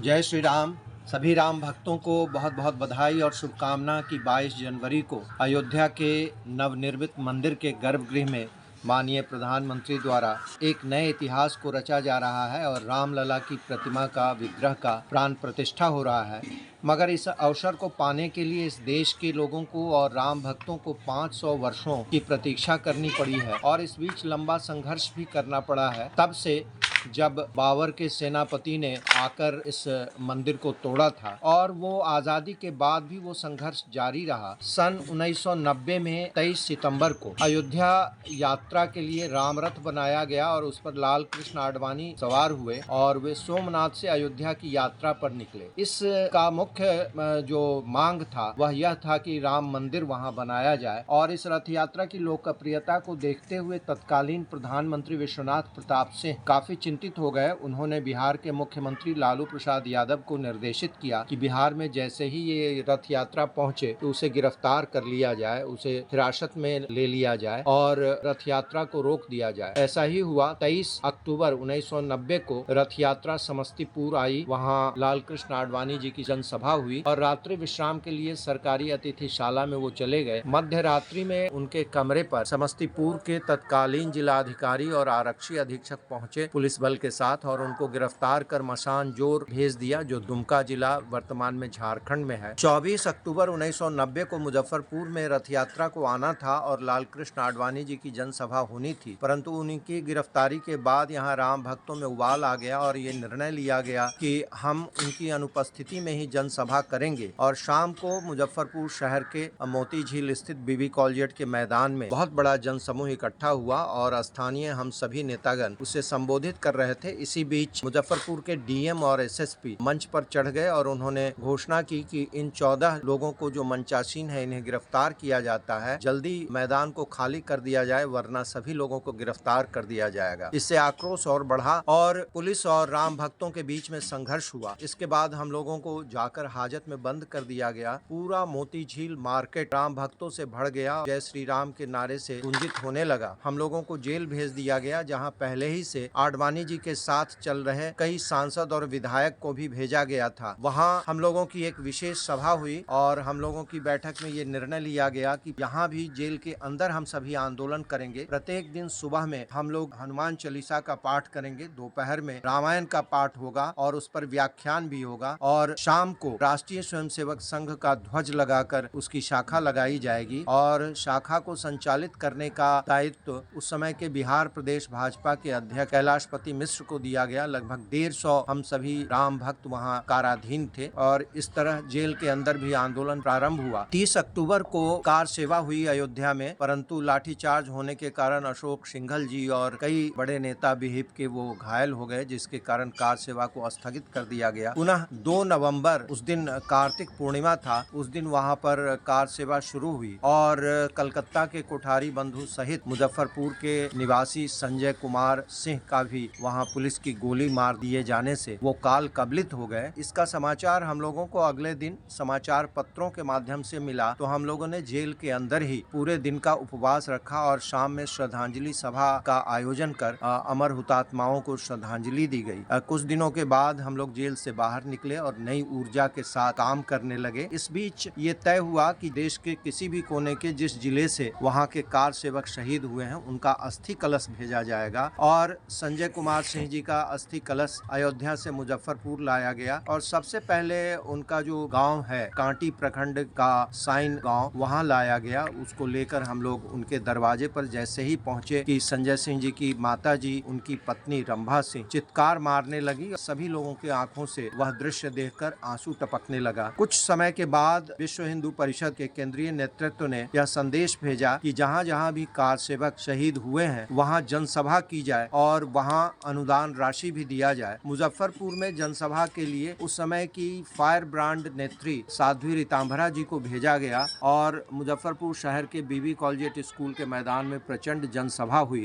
जय श्री राम। सभी राम भक्तों को बहुत बहुत बधाई और शुभकामना कि 22 जनवरी को अयोध्या के नवनिर्मित मंदिर के गर्भगृह में माननीय प्रधानमंत्री द्वारा एक नए इतिहास को रचा जा रहा है और रामलला की प्रतिमा का विग्रह का प्राण प्रतिष्ठा हो रहा है। मगर इस अवसर को पाने के लिए इस देश के लोगों को और राम भक्तों को 500 वर्षों की प्रतीक्षा करनी पड़ी है और इस बीच लंबा संघर्ष भी करना पड़ा है। तब से जब बाबर के सेनापति ने आकर इस मंदिर को तोड़ा था और वो आज़ादी के बाद भी वो संघर्ष जारी रहा। सन 1990 में 23 सितंबर को अयोध्या यात्रा के लिए राम रथ बनाया गया और उस पर लाल कृष्ण आडवाणी सवार हुए और वे सोमनाथ से अयोध्या की यात्रा पर निकले। इसका मुख्य जो मांग था वह यह था कि राम मंदिर वहां बनाया जाए और इस रथ यात्रा की लोकप्रियता को देखते हुए तत्कालीन प्रधानमंत्री विश्वनाथ प्रताप सिंह काफी चिंतित हो गए। उन्होंने बिहार के मुख्यमंत्री लालू प्रसाद यादव को निर्देशित किया कि बिहार में जैसे ही ये रथ यात्रा पहुंचे तो उसे गिरफ्तार कर लिया जाए, उसे हिरासत में ले लिया जाए और रथ यात्रा को रोक दिया जाए। ऐसा ही हुआ। 23 अक्टूबर 1990 को रथ यात्रा समस्तीपुर आई। वहां लाल कृष्ण आडवाणी जी की जनसभा हुई और रात्रि विश्राम के लिए सरकारी अतिथिशाला में वो चले गए। मध्य रात्रि में उनके कमरे पर समस्तीपुर के तत्कालीन जिलाधिकारी और आरक्षी अधीक्षक पहुंचे पुलिस बल के साथ और उनको गिरफ्तार कर मसानजोर भेज दिया, जो दुमका जिला वर्तमान में झारखंड में है। 24 अक्टूबर 1990 को मुजफ्फरपुर में रथ यात्रा को आना था और लाल कृष्ण आडवाणी जी की जनसभा होनी थी, परंतु उनकी गिरफ्तारी के बाद यहाँ राम भक्तों में उबाल आ गया और ये निर्णय लिया गया कि हम उनकी अनुपस्थिति में ही जनसभा करेंगे। और शाम को मुजफ्फरपुर शहर के मोती झील स्थित बीबी कॉलेज के मैदान में बहुत बड़ा जनसमूह इकट्ठा हुआ और स्थानीय हम सभी नेतागण उसे संबोधित कर रहे थे। इसी बीच मुजफ्फरपुर के डीएम और एसएसपी मंच पर चढ़ गए और उन्होंने घोषणा की कि इन 14 लोगों को जो मंचासीन है इन्हें गिरफ्तार किया जाता है, जल्दी मैदान को खाली कर दिया जाए वरना सभी लोगों को गिरफ्तार कर दिया जाएगा। इससे आक्रोश और बढ़ा और पुलिस और राम भक्तों के बीच में संघर्ष हुआ। इसके बाद हम लोगों को जाकर हाजत में बंद कर दिया गया। पूरा मोती झील मार्केट राम भक्तों से भर गया। जय श्री राम के नारे से गुंजित होने लगा। हम लोगों को जेल भेज दिया गया, जहां पहले ही से आडवाणी जी के साथ चल रहे कई सांसद और विधायक को भी भेजा गया था। वहां हम लोगों की एक विशेष सभा हुई और हम लोगों की बैठक में ये निर्णय लिया गया कि यहाँ भी जेल के अंदर हम सभी आंदोलन करेंगे। प्रत्येक दिन सुबह में हम लोग हनुमान चालीसा का पाठ करेंगे, दोपहर में रामायण का पाठ होगा और उस पर व्याख्यान भी होगा और शाम को राष्ट्रीय स्वयंसेवक संघ का ध्वज लगाकर उसकी शाखा लगाई जाएगी और शाखा को संचालित करने का दायित्व उस समय के बिहार प्रदेश भाजपा के अध्यक्ष कैलाशपति मिश्र को दिया गया। लगभग 150 हम सभी राम भक्त वहां काराधीन थे और इस तरह जेल के अंदर भी आंदोलन प्रारंभ हुआ। 30 अक्टूबर को कार सेवा हुई अयोध्या में, परंतु लाठीचार्ज होने के कारण अशोक सिंघल जी और कई बड़े नेता विहिप के वो घायल हो गए, जिसके कारण कार सेवा को स्थगित कर दिया गया। पुनः 2 नवंबर उस दिन कार्तिक पूर्णिमा था, उस दिन वहां पर कार सेवा शुरू हुई और कलकत्ता के कोठारी बंधु सहित मुजफ्फरपुर के निवासी संजय कुमार सिंह का भी वहां पुलिस की गोली मार दिए जाने से वो काल कबलित हो गए। इसका समाचार हम लोगों को अगले दिन समाचार पत्रों के माध्यम से मिला तो हम लोगों ने जेल के अंदर ही पूरे दिन का उपवास रखा और शाम में श्रद्धांजलि सभा का आयोजन कर अमर हुतात्माओं को श्रद्धांजलि दी गई। कुछ दिनों के बाद हम लोग जेल से बाहर निकले और नई ऊर्जा के साथ काम करने लगे। इस बीच ये तय हुआ कि देश के किसी भी कोने के जिस जिले से वहाँ के कार सेवक शहीद हुए हैं उनका अस्थि कलश भेजा जाएगा और संजय कुमार सिंह जी का अस्थि कलश अयोध्या से मुजफ्फरपुर लाया गया और सबसे पहले उनका जो गांव है कांटी प्रखंड का साइन गांव, वहां लाया गया। उसको लेकर हम लोग उनके दरवाजे पर जैसे ही पहुंचे कि संजय सिंह जी की माता जी, उनकी पत्नी रंभा सिंह चित्कार मारने लगी। सभी लोगों के आंखों से वह दृश्य देखकर आंसू टपकने लगा। कुछ समय के बाद विश्व हिंदू परिषद के केंद्रीय नेतृत्व ने यह संदेश भेजा कि जहाँ जहाँ भी कार सेवक शहीद हुए हैं वहाँ जनसभा की जाए और वहाँ अनुदान राशि भी दिया जाए। मुजफ्फरपुर में जनसभा के लिए उस समय की फायर ब्रांड नेत्री साध्वी रीतांभरा जी को भेजा गया और मुजफ्फरपुर शहर के बीबी कॉलेज स्कूल के मैदान में प्रचंड जनसभा हुई